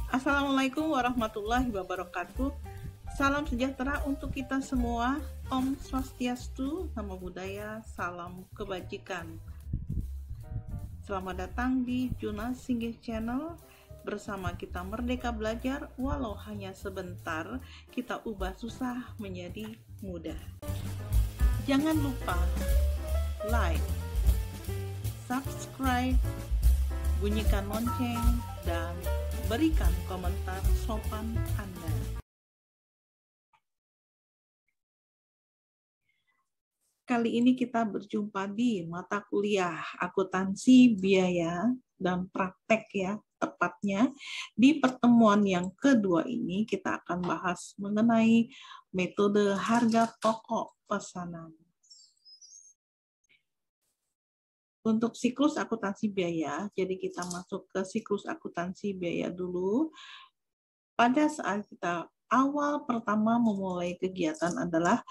Assalamualaikum warahmatullahi wabarakatuh. Salam sejahtera untuk kita semua. Om Swastiastu, Namo Buddhaya, salam kebajikan. Selamat datang di Juna Singgih Channel. Bersama kita merdeka belajar, walau hanya sebentar, kita ubah susah menjadi mudah. Jangan lupa like, subscribe, bunyikan lonceng, dan berikan komentar sopan Anda. Kali ini kita berjumpa di mata kuliah akuntansi biaya dan praktek ya, tepatnya di pertemuan yang kedua ini kita akan bahas mengenai metode harga pokok pesanan. Untuk siklus akuntansi biaya, jadi kita masuk ke siklus akuntansi biaya dulu. Pada saat kita awal pertama memulai kegiatan adalah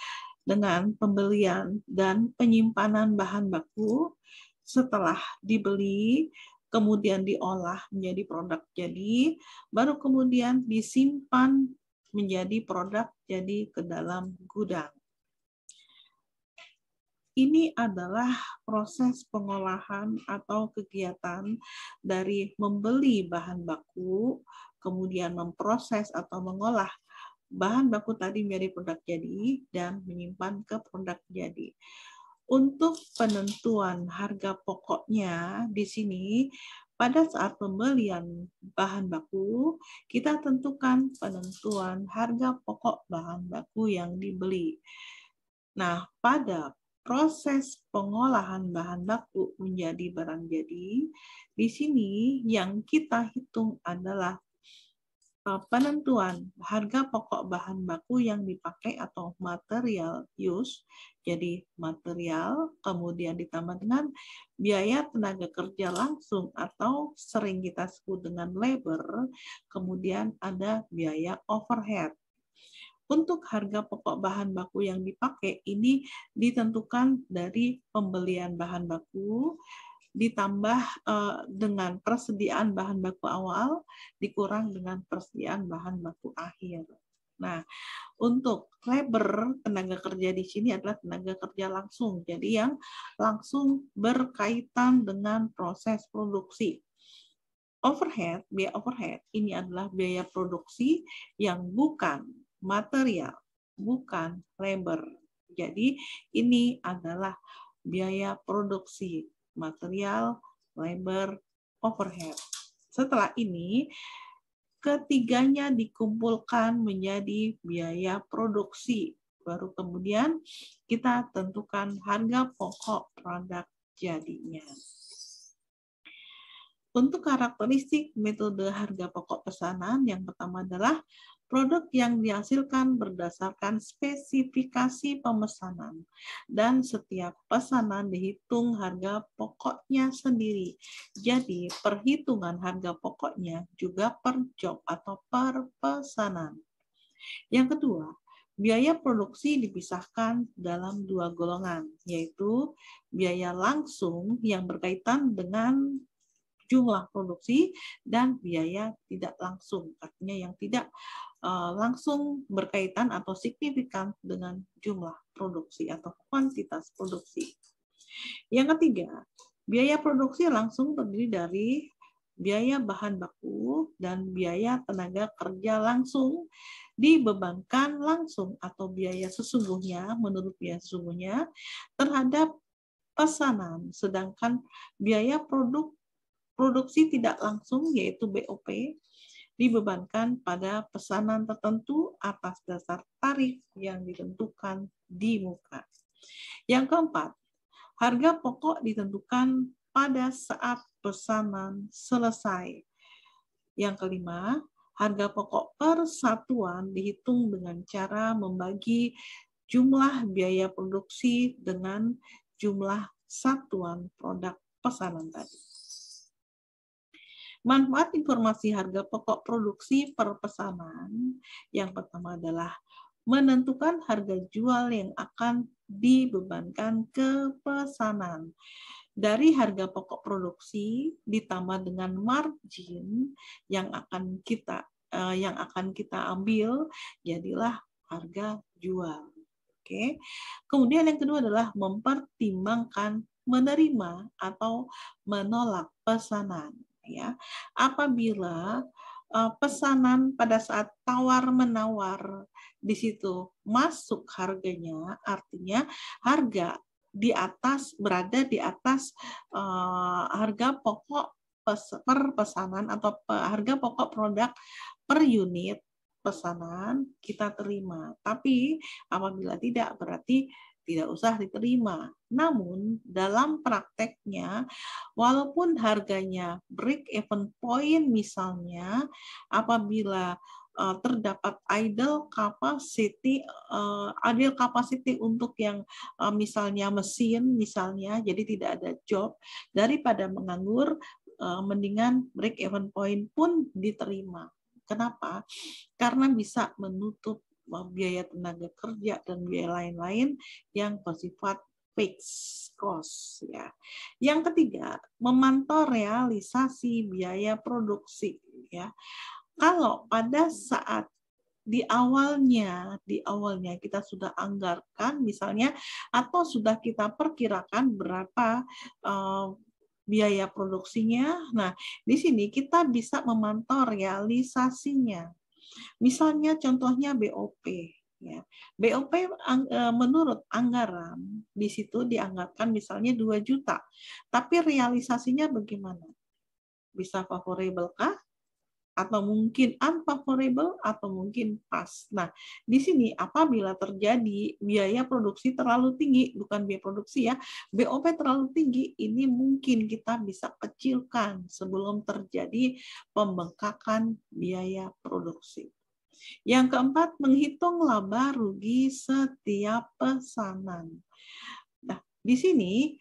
dengan pembelian dan penyimpanan bahan baku. Setelah dibeli, kemudian diolah menjadi produk jadi, baru kemudian disimpan menjadi produk jadi ke dalam gudang. Ini adalah proses pengolahan atau kegiatan dari membeli bahan baku, kemudian memproses atau mengolah bahan baku tadi menjadi produk jadi dan menyimpan ke produk jadi. Untuk penentuan harga pokoknya di sini pada saat pembelian bahan baku kita tentukan penentuan harga pokok bahan baku yang dibeli. Nah, pada proses pengolahan bahan baku menjadi barang jadi, di sini yang kita hitung adalah penentuan harga pokok bahan baku yang dipakai atau material use, jadi material, kemudian ditambah dengan biaya tenaga kerja langsung atau sering kita sebut dengan labor, kemudian ada biaya overhead. Untuk harga pokok bahan baku yang dipakai ini ditentukan dari pembelian bahan baku, ditambah dengan persediaan bahan baku awal, dikurang dengan persediaan bahan baku akhir. Nah, untuk labor, tenaga kerja di sini adalah tenaga kerja langsung, jadi yang langsung berkaitan dengan proses produksi. Overhead, biaya overhead, ini adalah biaya produksi yang bukan material, bukan labor. Jadi, ini adalah biaya produksi, material, labor, overhead. Setelah ini, ketiganya dikumpulkan menjadi biaya produksi. Baru kemudian kita tentukan harga pokok produk jadinya. Untuk karakteristik metode harga pokok pesanan, yang pertama adalah produk yang dihasilkan berdasarkan spesifikasi pemesanan dan setiap pesanan dihitung harga pokoknya sendiri. Jadi perhitungan harga pokoknya juga per job atau per pesanan. Yang kedua, biaya produksi dipisahkan dalam dua golongan, yaitu biaya langsung yang berkaitan dengan jumlah produksi dan biaya tidak langsung, artinya yang tidak langsung berkaitan atau signifikan dengan jumlah produksi atau kuantitas produksi. Yang ketiga, biaya produksi langsung terdiri dari biaya bahan baku dan biaya tenaga kerja langsung dibebankan langsung atau biaya sesungguhnya menurut biaya sesungguhnya terhadap pesanan, sedangkan biaya produksi tidak langsung yaitu BOP dibebankan pada pesanan tertentu atas dasar tarif yang ditentukan di muka. Yang keempat, harga pokok ditentukan pada saat pesanan selesai. Yang kelima, harga pokok per satuan dihitung dengan cara membagi jumlah biaya produksi dengan jumlah satuan produk pesanan tadi. Manfaat informasi harga pokok produksi per pesanan yang pertama adalah menentukan harga jual yang akan dibebankan ke pesanan. Dari harga pokok produksi ditambah dengan margin yang akan kita ambil, jadilah harga jual. Oke. Kemudian yang kedua adalah mempertimbangkan menerima atau menolak pesanan, ya. Apabila pesanan pada saat tawar-menawar di situ masuk harganya, artinya harga berada di atas harga pokok per pesanan atau harga pokok produk per unit pesanan, kita terima. Tapi apabila tidak, berarti tidak usah diterima. Namun dalam prakteknya, walaupun harganya break even point misalnya, apabila terdapat idle capacity untuk yang misalnya mesin misalnya, jadi tidak ada job, daripada menganggur, mendingan break even point pun diterima. Kenapa? Karena bisa menutup biaya tenaga kerja dan biaya lain-lain yang bersifat fixed cost, ya. Yang ketiga, memantau realisasi biaya produksi, ya. Kalau pada saat di awalnya kita sudah anggarkan misalnya, atau sudah kita perkirakan berapa biaya produksinya. Nah, di sini kita bisa memantau realisasinya. Misalnya contohnya BOP, ya. BOP menurut anggaran di situ dianggarkan misalnya 2 juta. Tapi realisasinya bagaimana? Bisa favorable kah? Atau mungkin unfavorable, atau mungkin pas. Nah, di sini apabila terjadi biaya produksi terlalu tinggi, bukan biaya produksi ya, BOP terlalu tinggi, ini mungkin kita bisa kecilkan sebelum terjadi pembengkakan biaya produksi. Yang keempat, menghitung laba rugi setiap pesanan. Nah, di sini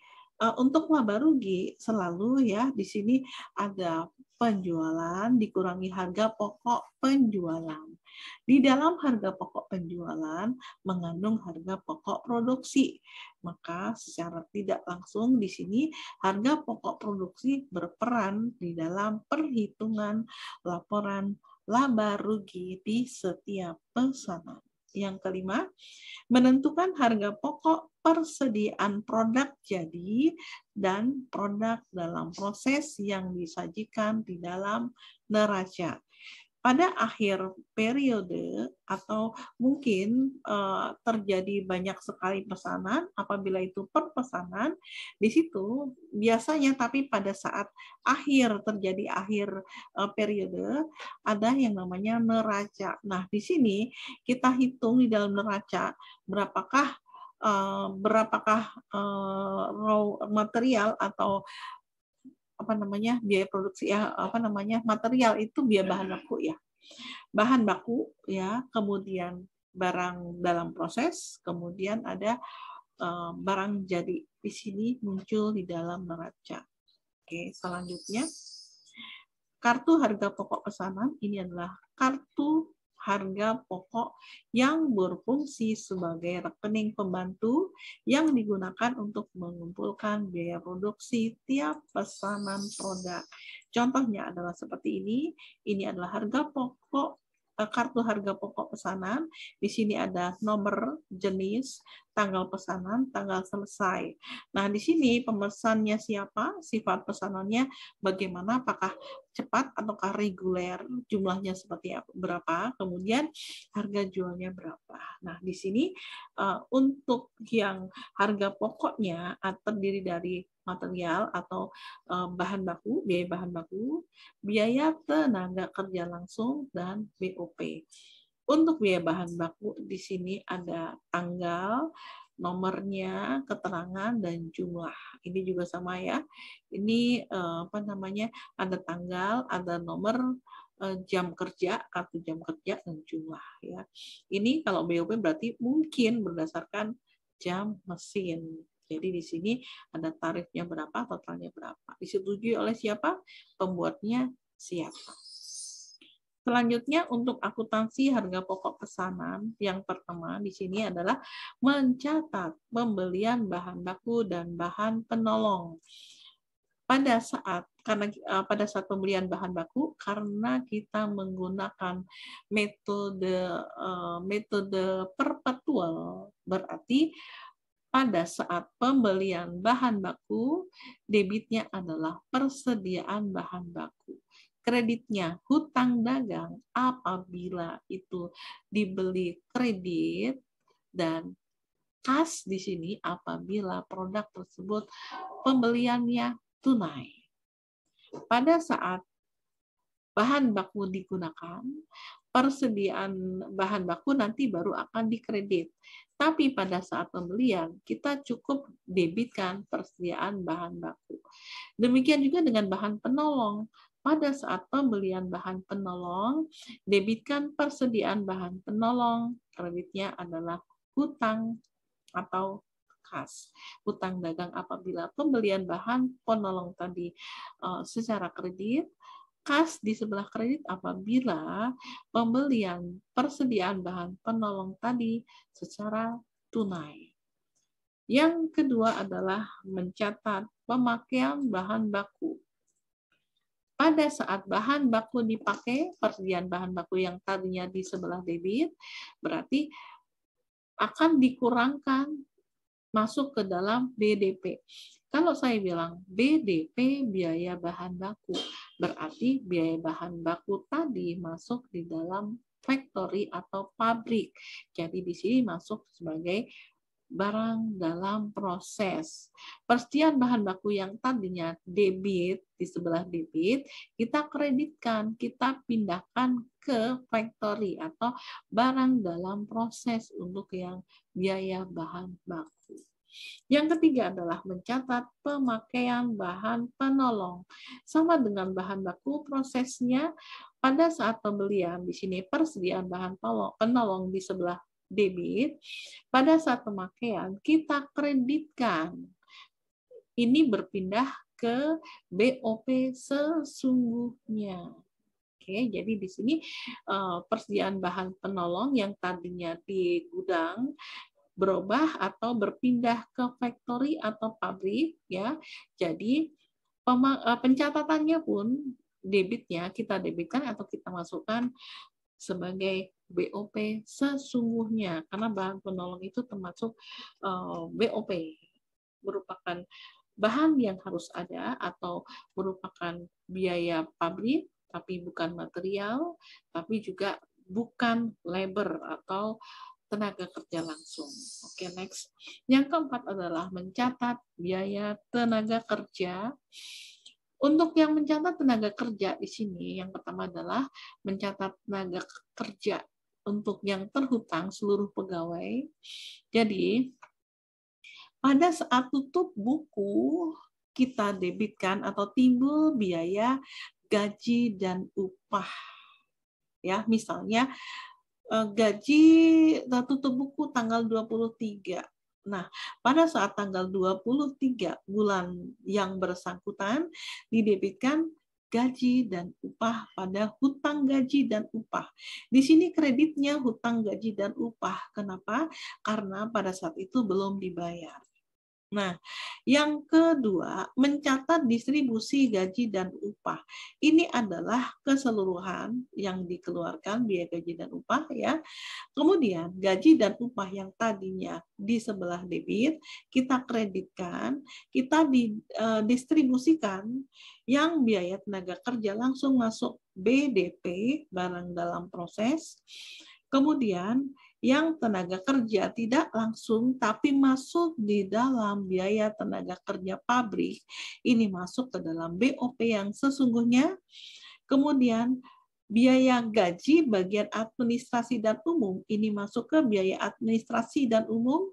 untuk laba rugi selalu ya, di sini ada penjualan dikurangi harga pokok penjualan. Di dalam harga pokok penjualan mengandung harga pokok produksi. Maka secara tidak langsung di sini harga pokok produksi berperan di dalam perhitungan laporan laba rugi di setiap pesanan. Yang kelima, menentukan harga pokok persediaan produk jadi dan produk dalam proses yang disajikan di dalam neraca. Pada akhir periode atau mungkin terjadi banyak sekali pesanan, apabila itu per pesanan, di situ biasanya tapi pada saat terjadi akhir periode, ada yang namanya neraca. Nah, di sini kita hitung di dalam neraca berapakah raw material atau biaya produksi ya, material itu biaya bahan baku ya, kemudian barang dalam proses, kemudian ada barang jadi. Di sini muncul di dalam neraca. Oke, selanjutnya kartu harga pokok pesanan. Ini adalah kartu harga pokok yang berfungsi sebagai rekening pembantu yang digunakan untuk mengumpulkan biaya produksi tiap pesanan produk. Contohnya adalah seperti ini. Ini adalah harga pokok, kartu harga pokok pesanan. Di sini ada nomor, jenis, tanggal pesanan, tanggal selesai. Nah, di sini pemesannya siapa, sifat pesanannya bagaimana, apakah cepat ataukah reguler, jumlahnya seperti berapa, kemudian harga jualnya berapa. Nah, di sini untuk yang harga pokoknya terdiri dari material atau bahan baku, biaya tenaga kerja langsung, dan BOP. Untuk biaya bahan baku di sini ada tanggal, nomornya, keterangan, dan jumlah. Ini juga sama ya. Ini ada tanggal, ada nomor, jam kerja, kartu jam kerja, dan jumlah ya. Ini kalau BOP berarti mungkin berdasarkan jam mesin. Jadi di sini ada tarifnya berapa, totalnya berapa. Disetujui oleh siapa? Pembuatnya Siap. Selanjutnya untuk akuntansi harga pokok pesanan, yang pertama di sini adalah mencatat pembelian bahan baku dan bahan penolong. Pada saat pembelian bahan baku, karena kita menggunakan metode perpetual, berarti pada saat pembelian bahan baku, debitnya adalah persediaan bahan baku. Kreditnya hutang dagang apabila itu dibeli kredit, dan kas di sini apabila produk tersebut pembeliannya tunai. Pada saat bahan baku digunakan, persediaan bahan baku nanti baru akan dikredit. Tapi pada saat pembelian, kita cukup debitkan persediaan bahan baku. Demikian juga dengan bahan penolong. Pada saat pembelian bahan penolong, debitkan persediaan bahan penolong, kreditnya adalah hutang atau kas. Hutang dagang apabila pembelian bahan penolong tadi secara kredit, kas di sebelah kredit apabila pembelian persediaan bahan penolong tadi secara tunai. Yang kedua adalah mencatat pemakaian bahan baku. Pada saat bahan baku dipakai, persediaan bahan baku yang tadinya di sebelah debit, berarti akan dikurangkan masuk ke dalam BDP. Kalau saya bilang BDP biaya bahan baku, berarti biaya bahan baku tadi masuk di dalam factory atau pabrik. Jadi di sini masuk sebagai barang dalam proses. Persediaan bahan baku yang tadinya debit, di sebelah debit, kita kreditkan, kita pindahkan ke factory atau barang dalam proses untuk yang biaya bahan baku. Yang ketiga adalah mencatat pemakaian bahan penolong. Sama dengan bahan baku, prosesnya pada saat pembelian, di sini persediaan bahan penolong di sebelah debit, pada saat pemakaian kita kreditkan. Ini berpindah ke BOP sesungguhnya. Oke, jadi di sini persediaan bahan penolong yang tadinya di gudang berubah atau berpindah ke factory atau pabrik, ya. Jadi pencatatannya pun debitnya kita debitkan atau kita masukkan sebagai BOP sesungguhnya, karena bahan penolong itu termasuk BOP, merupakan bahan yang harus ada atau merupakan biaya pabrik, tapi bukan material, tapi juga bukan labor atau tenaga kerja langsung. Oke, next. Yang keempat adalah mencatat biaya tenaga kerja. Untuk yang mencatat tenaga kerja di sini, yang pertama adalah mencatat tenaga kerja untuk yang terhutang seluruh pegawai. Jadi, pada saat tutup buku, kita debitkan atau timbul biaya gaji dan upah. Ya, misalnya gaji tutup buku tanggal 23. Nah, pada saat tanggal 23 bulan yang bersangkutan didebitkan gaji dan upah pada hutang gaji dan upah. Di sini kreditnya hutang gaji dan upah. Kenapa? Karena pada saat itu belum dibayar. Nah, yang kedua, mencatat distribusi gaji dan upah. Ini adalah keseluruhan yang dikeluarkan biaya gaji dan upah, ya. Kemudian gaji dan upah yang tadinya di sebelah debit, kita kreditkan, kita distribusikan, yang biaya tenaga kerja langsung masuk BDP, barang dalam proses. Kemudian yang tenaga kerja tidak langsung tapi masuk di dalam biaya tenaga kerja pabrik, ini masuk ke dalam BOP yang sesungguhnya. Kemudian biaya gaji bagian administrasi dan umum, ini masuk ke biaya administrasi dan umum.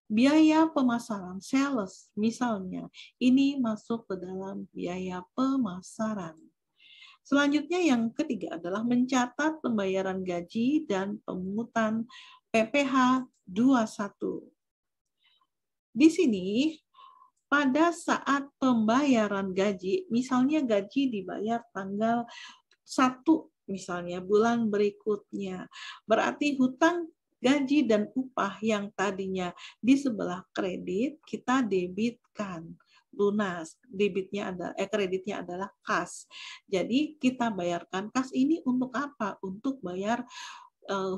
Biaya pemasaran, sales misalnya, ini masuk ke dalam biaya pemasaran. Selanjutnya yang ketiga adalah mencatat pembayaran gaji dan pemungutan PPh 21. Di sini pada saat pembayaran gaji, misalnya gaji dibayar tanggal 1 misalnya bulan berikutnya, berarti hutang gaji dan upah yang tadinya di sebelah kredit kita debitkan lunas. Kreditnya adalah kas. Jadi kita bayarkan kas ini untuk apa? Untuk bayar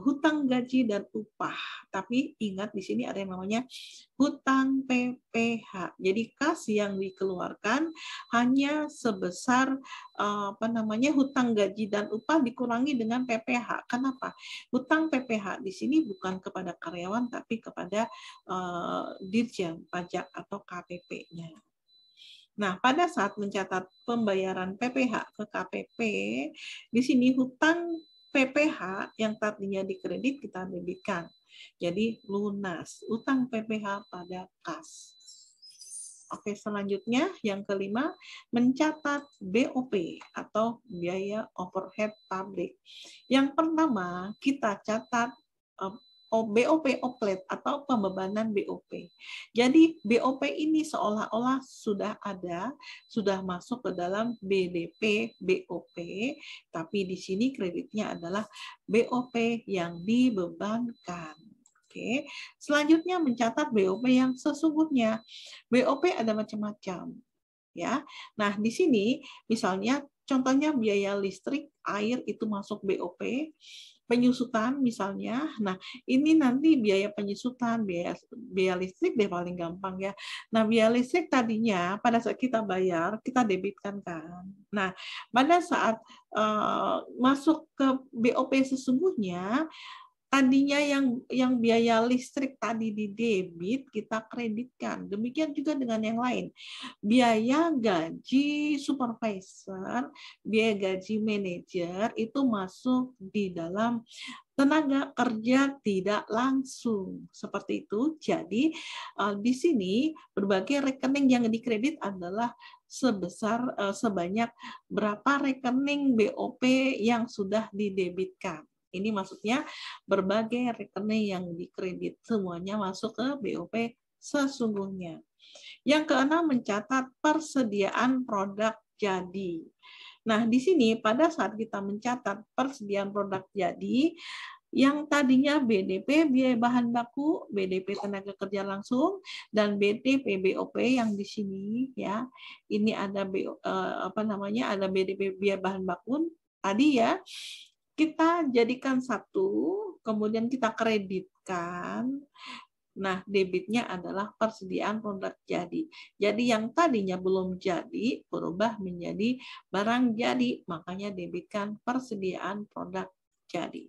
hutang gaji dan upah. Tapi ingat di sini ada yang namanya hutang PPh. Jadi kas yang dikeluarkan hanya sebesar hutang gaji dan upah dikurangi dengan PPh. Kenapa? Hutang PPh di sini bukan kepada karyawan tapi kepada Dirjen Pajak atau KPP-nya. Nah, pada saat mencatat pembayaran PPh ke KPP, di sini hutang PPh yang tadinya dikredit kita debitkan. Jadi lunas, utang PPh pada kas. Oke, selanjutnya yang kelima, mencatat BOP atau biaya overhead publik. Yang pertama, kita catat BOP oplet atau pembebanan BOP. Jadi BOP ini seolah-olah sudah ada, sudah masuk ke dalam BDP BOP, tapi di sini kreditnya adalah BOP yang dibebankan. Oke. Selanjutnya mencatat BOP yang sesungguhnya. BOP ada macam-macam. Ya. Nah, di sini misalnya contohnya biaya listrik, air itu masuk BOP. Penyusutan misalnya, nah ini nanti biaya penyusutan, biaya listrik deh paling gampang ya. Nah biaya listrik tadinya pada saat kita bayar kita debitkan kan. Nah pada saat masuk ke BOP sesungguhnya tadinya yang biaya listrik tadi di debit kita kreditkan. Demikian juga dengan yang lain. Biaya gaji supervisor, biaya gaji manajer itu masuk di dalam tenaga kerja tidak langsung. Seperti itu. Jadi di sini berbagai rekening yang dikredit adalah sebanyak berapa rekening BOP yang sudah didebitkan. Ini maksudnya berbagai rekening yang dikredit semuanya masuk ke BOP sesungguhnya. Yang keenam, mencatat persediaan produk jadi. Nah, di sini pada saat kita mencatat persediaan produk jadi, yang tadinya BDP biaya bahan baku, BDP tenaga kerja langsung, dan BDP BOP yang di sini ya, ini ada ada BDP biaya bahan baku tadi ya. Kita jadikan satu, kemudian kita kreditkan. Nah, debitnya adalah persediaan produk jadi. Jadi yang tadinya belum jadi berubah menjadi barang jadi, makanya debitkan persediaan produk jadi.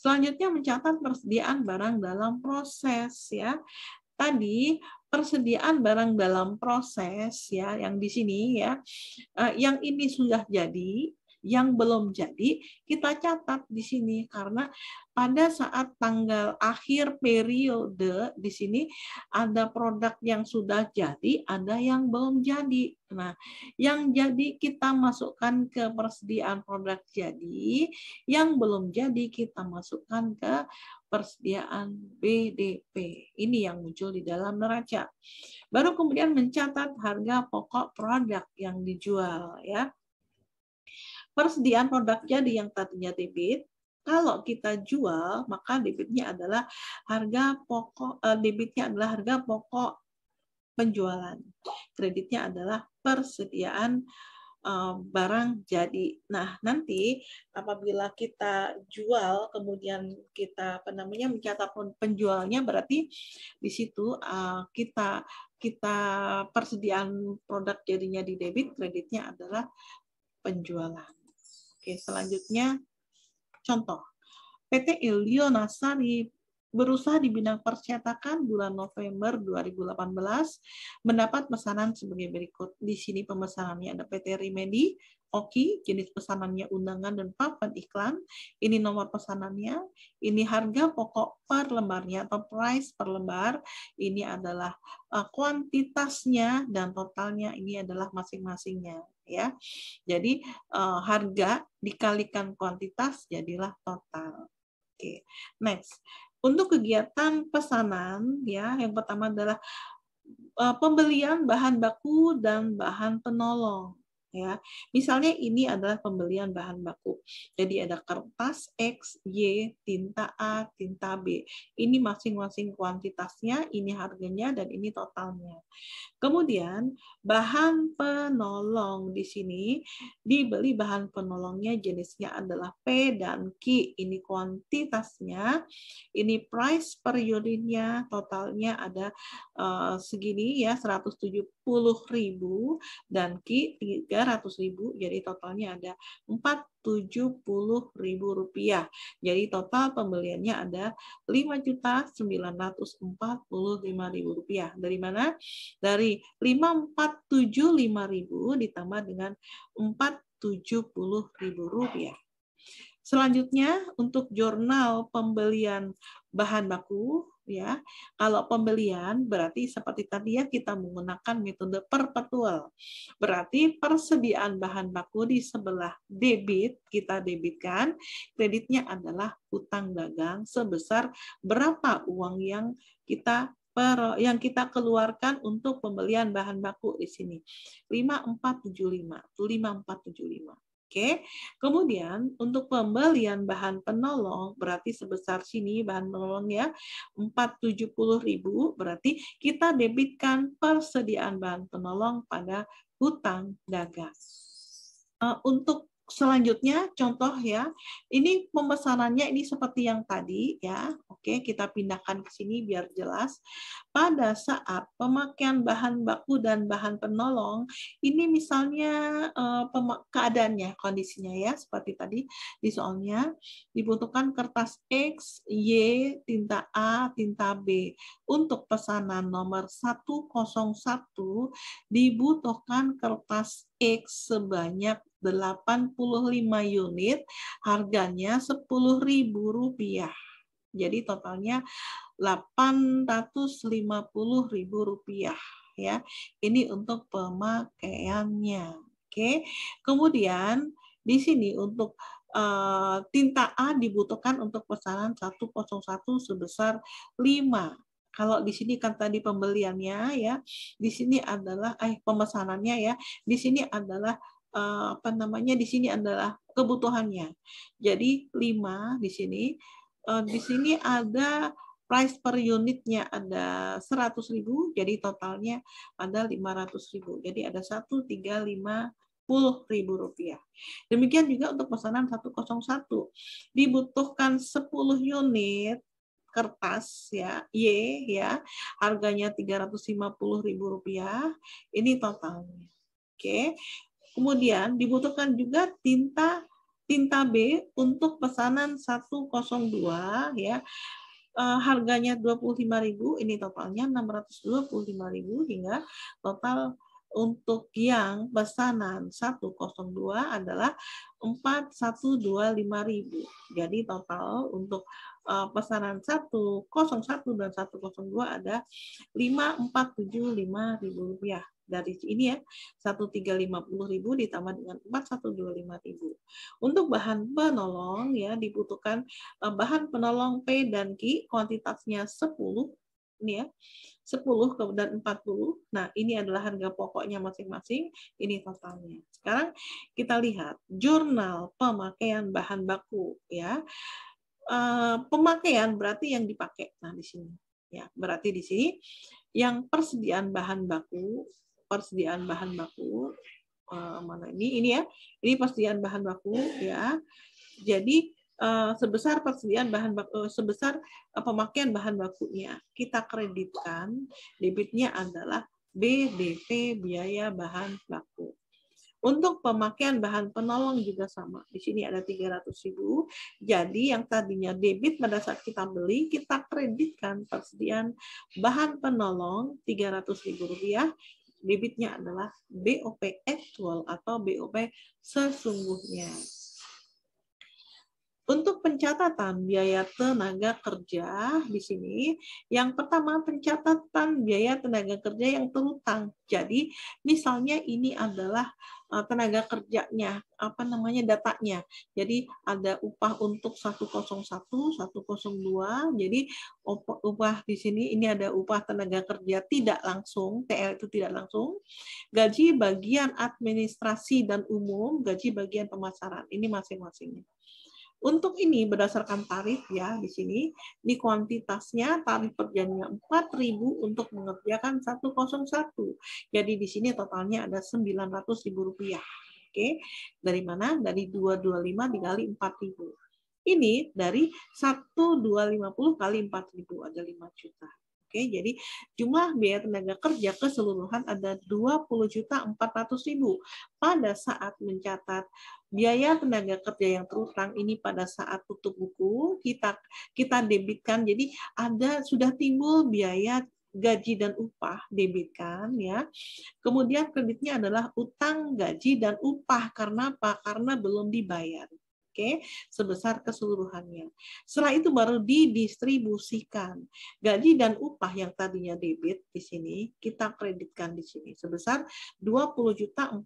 Selanjutnya mencatat persediaan barang dalam proses ya. Tadi persediaan barang dalam proses ya yang di sini ya. Yang ini sudah jadi, yang belum jadi kita catat di sini karena pada saat tanggal akhir periode di sini ada produk yang sudah jadi, ada yang belum jadi. Nah, yang jadi kita masukkan ke persediaan produk jadi, yang belum jadi kita masukkan ke persediaan BDP. Ini yang muncul di dalam neraca. Baru kemudian mencatat harga pokok produk yang dijual ya. Persediaan produk jadi yang tadinya debit, kalau kita jual maka debitnya adalah harga pokok harga pokok penjualan. Kreditnya adalah persediaan barang jadi. Nah, nanti apabila kita jual kemudian kita mencatat penjualnya, berarti di situ kita persediaan produk jadinya di debit, kreditnya adalah penjualan. Oke, selanjutnya contoh. PT Ilio Nasari berusaha di bidang percetakan bulan November 2018 mendapat pesanan sebagai berikut. Di sini pemesanannya ada PT Remedi, Oki, jenis pesanannya undangan dan papan iklan. Ini nomor pesanannya. Ini harga pokok per lembarnya atau price per lembar. Ini adalah kuantitasnya dan totalnya ini adalah masing-masingnya. Ya, jadi harga dikalikan kuantitas jadilah total. Oke, next. Untuk kegiatan pesanan ya, yang pertama adalah pembelian bahan baku dan bahan penolong. Ya, misalnya ini adalah pembelian bahan baku. Jadi ada kertas X, Y, tinta A, tinta B. Ini masing-masing kuantitasnya, ini harganya, dan ini totalnya. Kemudian bahan penolong di sini dibeli bahan penolongnya jenisnya adalah P dan Q. Ini kuantitasnya, ini price per unitnya totalnya ada segini ya 170.000 dan Q 300.000. Jadi totalnya ada 470.000 rupiah. Jadi total pembeliannya ada 5.945.000 rupiah. Dari mana? Dari 5.475.000 ditambah dengan 470.000 rupiah. Selanjutnya untuk jurnal pembelian bahan baku ya. Kalau pembelian berarti seperti tadi ya kita menggunakan metode perpetual. Berarti persediaan bahan baku di sebelah debit kita debitkan, kreditnya adalah hutang dagang sebesar berapa uang yang kita keluarkan untuk pembelian bahan baku di sini. 5475. 5475. Oke. Kemudian untuk pembelian bahan penolong berarti sebesar sini bahan penolong ya 470.000 berarti kita debitkan persediaan bahan penolong pada hutang dagang. Untuk selanjutnya contoh ya, ini pemesanannya ini seperti yang tadi ya. Oke, kita pindahkan ke sini biar jelas. Pada saat pemakaian bahan baku dan bahan penolong, ini misalnya keadaannya, kondisinya ya, seperti tadi di soalnya dibutuhkan kertas X, Y, tinta A, tinta B. Untuk pesanan nomor 101 dibutuhkan kertas X sebanyak 85 unit, harganya Rp10.000. Jadi totalnya Rp850.000 ya. Ini untuk pemakaiannya. Oke. Kemudian di sini untuk tinta A dibutuhkan untuk pesanan 101 sebesar 5. Kalau di sini kan tadi pembeliannya ya, di sini adalah pemesanannya ya, di sini adalah di sini adalah kebutuhannya. Jadi 5 di sini. Di sini ada price per unitnya ada 100.000, jadi totalnya ada 500.000. Jadi ada 1.350.000 rupiah. Demikian juga untuk pesanan 101. Dibutuhkan 10 unit kertas ya, Y ya, harganya Rp350.000. Ini totalnya. Oke. Kemudian dibutuhkan juga tinta B untuk pesanan 102 ya. Harganya 25.000, ini totalnya 625.000 hingga total untuk yang pesanan 102 adalah 4.125.000. Jadi total untuk pesanan 101 dan 102 ada 5.475.000 rupiah. Dari ini ya 1.350.000 ditambah dengan 4.125.000. Untuk bahan penolong ya dibutuhkan bahan penolong P dan Q kuantitasnya 10 ini ya 10 dan 40. Nah, ini adalah harga pokoknya masing-masing, ini totalnya. Sekarang kita lihat jurnal pemakaian bahan baku ya. Pemakaian berarti yang dipakai. Nah, di sini ya, berarti di sini yang persediaan bahan baku mana ini ya, ini persediaan bahan baku ya. Jadi sebesar persediaan bahan baku, sebesar pemakaian bahan bakunya kita kreditkan, debitnya adalah BDP biaya bahan baku. Untuk pemakaian bahan penolong juga sama. Di sini ada 300.000. Jadi yang tadinya debit pada saat kita beli, kita kreditkan persediaan bahan penolong Rp300.000. Debitnya adalah BOP actual atau BOP sesungguhnya. Untuk pencatatan biaya tenaga kerja di sini, yang pertama pencatatan biaya tenaga kerja yang terhutang. Jadi, misalnya ini adalah tenaga kerjanya, datanya. Jadi ada upah untuk 101, 102. Jadi upah di sini ini ada upah tenaga kerja tidak langsung, TL itu tidak langsung. Gaji bagian administrasi dan umum, gaji bagian pemasaran. Ini masing-masingnya. Untuk ini berdasarkan tarif ya di sini, di kuantitasnya tarif per jamnya 4.000 untuk mengerjakan 101. Jadi di sini totalnya ada Rp900.000. Oke, dari mana? Dari 225 dikali 4.000. Ini dari 1.250 kali 4.000 ada 5 juta. Oke, jadi jumlah biaya tenaga kerja keseluruhan ada 20.400.000 pada saat mencatat biaya tenaga kerja yang terutang ini pada saat tutup buku kita debitkan. Jadi sudah timbul biaya gaji dan upah debitkan ya. Kemudian kreditnya adalah utang gaji dan upah karena apa? Karena belum dibayar. Oke, sebesar keseluruhannya. Setelah itu baru didistribusikan. Gaji dan upah yang tadinya debit di sini kita kreditkan di sini sebesar Rp20.400.000.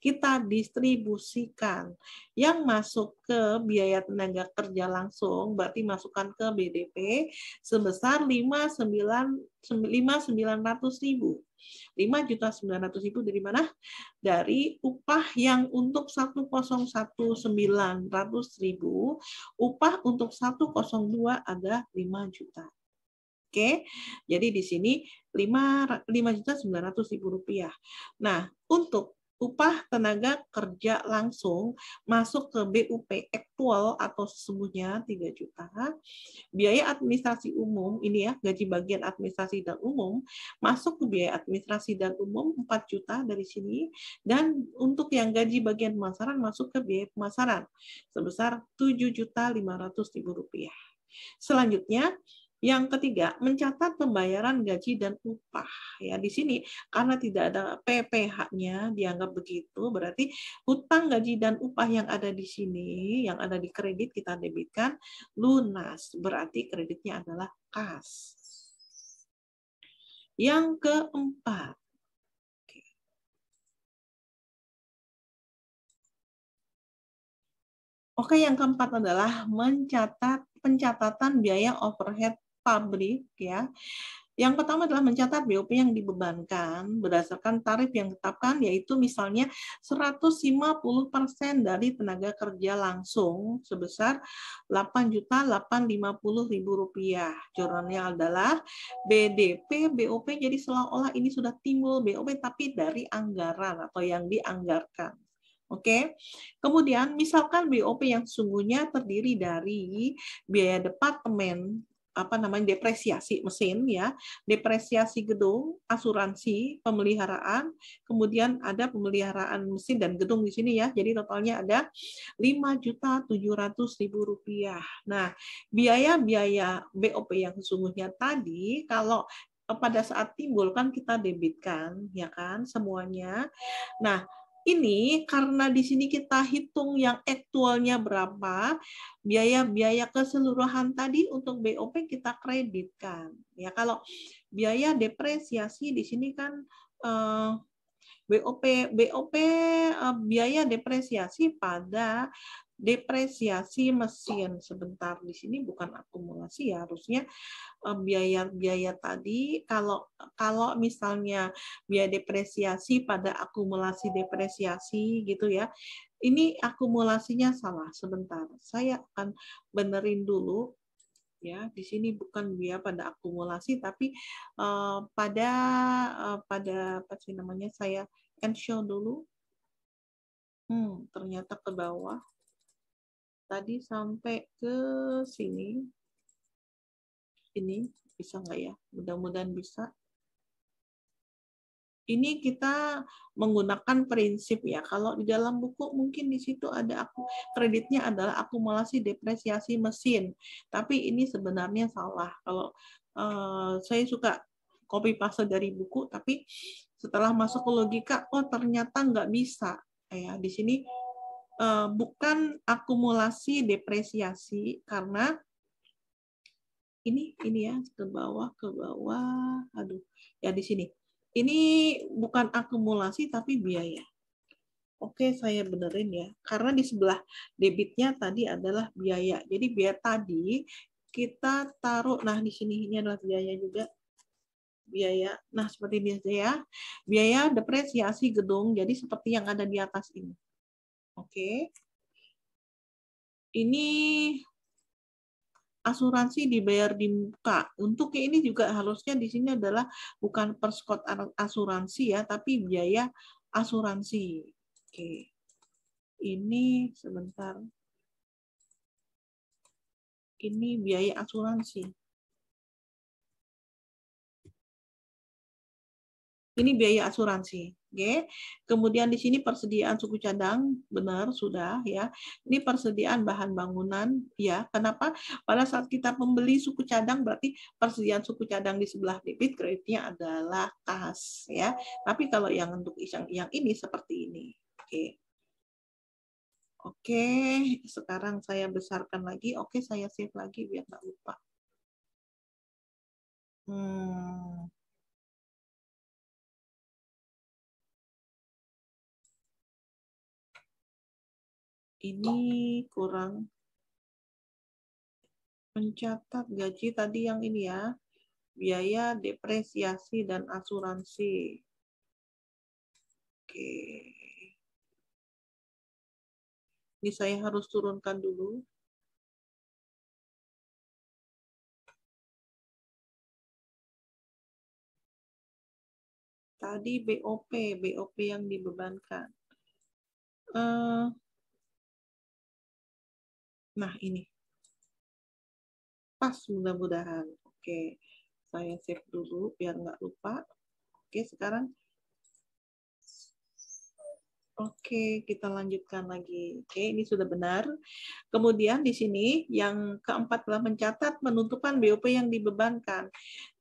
Kita distribusikan. Yang masuk ke biaya tenaga kerja langsung berarti masukkan ke BDP sebesar 5.900.000. 5.900.000 dari mana? Dari upah yang untuk 101.900.000, upah untuk 102 ada 5 juta. Oke, jadi di sini 5.900.000 rupiah. Nah, untuk upah tenaga kerja langsung masuk ke BUP aktual atau sesungguhnya 3 juta. Biaya administrasi umum, ini ya, gaji bagian administrasi dan umum, masuk ke biaya administrasi dan umum 4 juta dari sini. Dan untuk yang gaji bagian pemasaran masuk ke biaya pemasaran sebesar Rp7.500.000. Selanjutnya, yang ketiga, mencatat pembayaran gaji dan upah. Ya, di sini karena tidak ada PPh-nya dianggap begitu, berarti hutang gaji dan upah yang ada di sini, yang ada di kredit kita debitkan lunas. Berarti kreditnya adalah kas. Yang keempat, yang keempat adalah pencatatan biaya overhead pabrik ya. Yang pertama adalah mencatat BOP yang dibebankan berdasarkan tarif yang ditetapkan, yaitu misalnya 150% dari tenaga kerja langsung sebesar Rp8.850.000. Jurnalnya adalah BDP, BOP, jadi seolah-olah ini sudah timbul BOP tapi dari anggaran atau yang dianggarkan. Oke, kemudian misalkan BOP yang sesungguhnya terdiri dari biaya departemen, depresiasi mesin ya, depresiasi gedung, asuransi, pemeliharaan, kemudian ada pemeliharaan mesin dan gedung di sini ya. Jadi totalnya ada Rp5.700.000. Nah, biaya-biaya BOP yang sesungguhnya tadi kalau pada saat timbul kan kita debitkan ya kan semuanya. Nah, ini karena di sini kita hitung yang aktualnya berapa, biaya-biaya keseluruhan tadi untuk BOP kita kreditkan. Ya, kalau biaya depresiasi di sini kan BOP biaya depresiasi pada depresiasi mesin. Sebentar, di sini bukan akumulasi ya, harusnya biaya-biaya tadi kalau misalnya biaya depresiasi pada akumulasi depresiasi gitu ya. Ini akumulasinya salah. Sebentar, saya akan benerin dulu ya. Di sini bukan biaya pada akumulasi tapi pada apa sih namanya, saya akan show dulu. Ternyata ke bawah. Tadi sampai ke sini. Ini bisa nggak ya? Mudah-mudahan bisa. Ini kita menggunakan prinsip ya. Kalau di dalam buku mungkin di situ ada kreditnya adalah akumulasi depresiasi mesin. Tapi ini sebenarnya salah. Kalau saya suka copy paste dari buku, tapi setelah masuk ke logika, oh ternyata nggak bisa. Ya, di sini bukan akumulasi depresiasi, karena ini ya ke bawah, aduh ya di sini. Ini bukan akumulasi tapi biaya. Oke, saya benerin ya. Karena di sebelah debitnya tadi adalah biaya. Jadi biaya tadi kita taruh, nah di sini ini adalah biaya juga. Biaya, nah seperti biasa ya. Biaya depresiasi gedung, jadi seperti yang ada di atas ini. Oke. Ini asuransi dibayar di muka. Untuk ini juga harusnya di sini adalah bukan perskot asuransi ya, tapi biaya asuransi. Oke. Ini sebentar. Ini biaya asuransi. Ini biaya asuransi. Oke. Kemudian di sini persediaan suku cadang, benar sudah ya. Ini persediaan bahan bangunan ya. Kenapa? Pada saat kita membeli suku cadang berarti persediaan suku cadang di sebelah debit, kreditnya adalah kas ya. Tapi kalau yang untuk yang ini seperti ini. Oke. Oke, sekarang saya besarkan lagi. Oke, saya save lagi biar nggak lupa. Ini kurang mencatat gaji tadi yang ini ya, biaya depresiasi dan asuransi. Oke. Ini saya harus turunkan dulu. Tadi BOP yang dibebankan. Nah, ini. Pas mudah-mudahan. Oke, saya save dulu biar nggak lupa. Oke, sekarang. Oke, kita lanjutkan lagi. Oke, ini sudah benar. Kemudian di sini yang keempat adalah mencatat penutupan BOP yang dibebankan.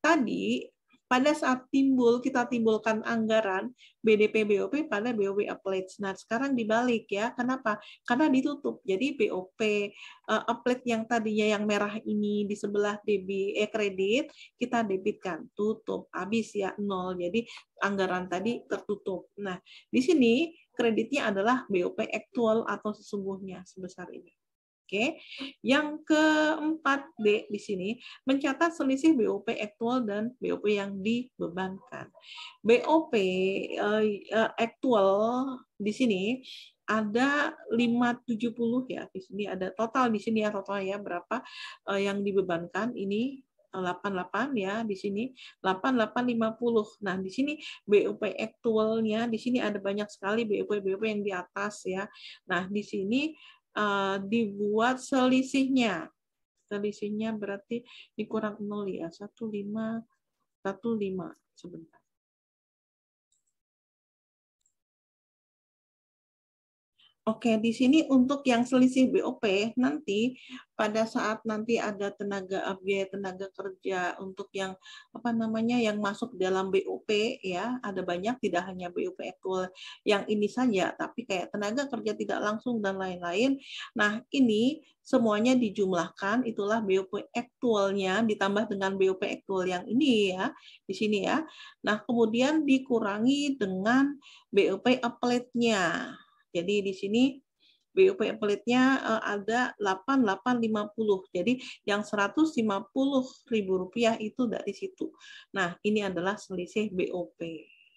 Tadi pada saat kita timbulkan anggaran BDP BOP pada BOP applied. Nah, sekarang dibalik ya. Kenapa? Karena ditutup. Jadi BOP applied yang tadinya yang merah ini di sebelah kredit, kita debitkan, tutup, habis ya, nol. Jadi anggaran tadi tertutup. Nah, di sini kreditnya adalah BOP aktual atau sesungguhnya sebesar ini. Oke, yang keempat D di sini mencatat selisih BOP aktual dan BOP yang dibebankan. BOP aktual di sini ada 570 ya. Di sini ada total di sini ya, total ya berapa yang dibebankan ini 88 ya, di sini 8850. Nah, di sini BOP aktualnya di sini ada banyak sekali BOP yang di atas ya. Nah, di sini dibuat selisihnya. Selisihnya berarti dikurang 0 ya, 1515 sebentar. Oke, di sini untuk yang selisih BOP nanti pada saat nanti ada biaya tenaga kerja untuk yang yang masuk dalam BOP ya, ada banyak, tidak hanya BOP aktual yang ini saja, tapi kayak tenaga kerja tidak langsung dan lain-lain. Nah, ini semuanya dijumlahkan, itulah BOP aktualnya ditambah dengan BOP aktual yang ini ya, di sini ya. Nah, kemudian dikurangi dengan BOP applied-nya. Jadi di sini BOP applied-nya ada 8850. Jadi yang Rp150.000 itu dari situ. Nah, ini adalah selisih BOP.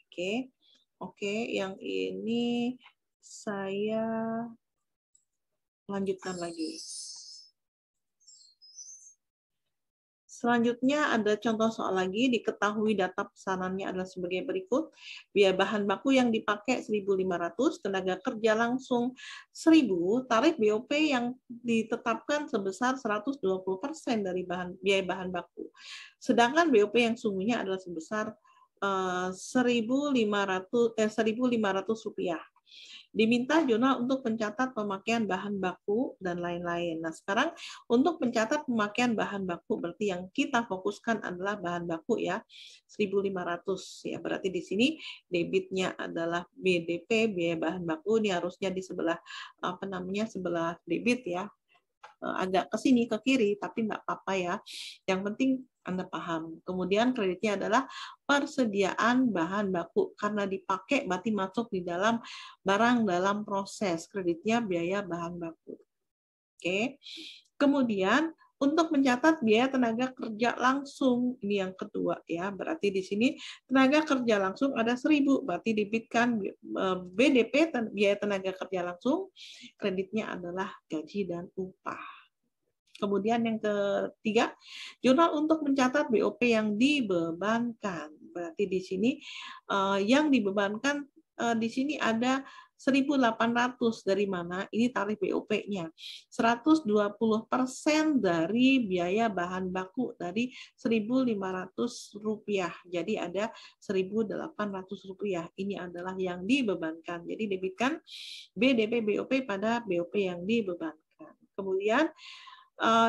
Oke. Oke, yang ini saya lanjutkan lagi. Selanjutnya ada contoh soal lagi, diketahui data pesanannya adalah sebagai berikut. Biaya bahan baku yang dipakai 1.500, tenaga kerja langsung 1.000, tarif BOP yang ditetapkan sebesar 120% dari biaya bahan baku. Sedangkan BOP yang sungguhnya adalah sebesar Rp1.500. Diminta jurnal untuk mencatat pemakaian bahan baku dan lain-lain. Nah, sekarang untuk mencatat pemakaian bahan baku berarti yang kita fokuskan adalah bahan baku ya, 1.500 ya. Berarti di sini debitnya adalah BDP, biaya bahan baku, ini harusnya di sebelah apa namanya, sebelah debit ya. Agak ke sini ke kiri tapi nggak apa-apa ya. Yang penting Anda paham. Kemudian kreditnya adalah persediaan bahan baku karena dipakai berarti masuk di dalam barang dalam proses. Kreditnya biaya bahan baku. Oke. Kemudian untuk mencatat biaya tenaga kerja langsung, ini yang kedua ya, berarti di sini tenaga kerja langsung ada 1.000, berarti debitkan BDP biaya tenaga kerja langsung, kreditnya adalah gaji dan upah. Kemudian yang ketiga, jurnal untuk mencatat BOP yang dibebankan. Berarti di sini yang dibebankan di sini ada 1.800 dari mana? Ini tarif BOP-nya. 120% dari biaya bahan baku dari Rp1.500. Jadi ada Rp1.800. Ini adalah yang dibebankan. Jadi debitkan BDP BOP pada BOP yang dibebankan. Kemudian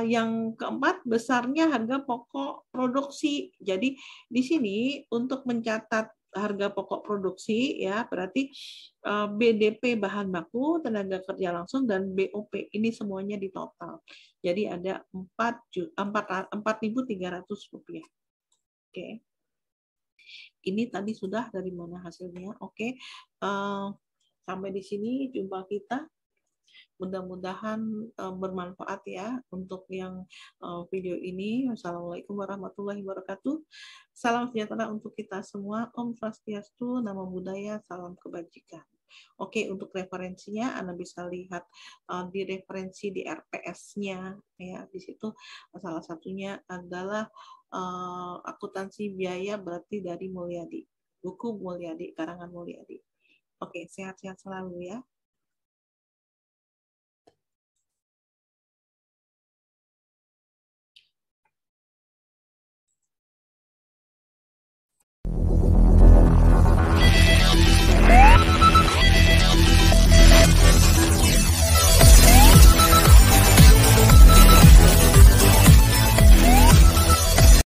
yang keempat, besarnya harga pokok produksi. Jadi di sini untuk mencatat harga pokok produksi ya berarti BDP bahan baku, tenaga kerja langsung dan BOP ini semuanya di total. Jadi ada Rp4.300. Oke. Ini tadi sudah dari mana hasilnya? Oke. Sampai di sini jumpa kita. Mudah-mudahan bermanfaat ya untuk yang video ini. Wassalamualaikum warahmatullahi wabarakatuh. Salam sejahtera untuk kita semua. Om Swastiastu, Namo Buddhaya, salam kebajikan. Oke, untuk referensinya Anda bisa lihat di referensi di RPS-nya ya. Di situ salah satunya adalah akuntansi biaya berarti dari Mulyadi. Buku Mulyadi, karangan Mulyadi. Oke, sehat-sehat selalu ya.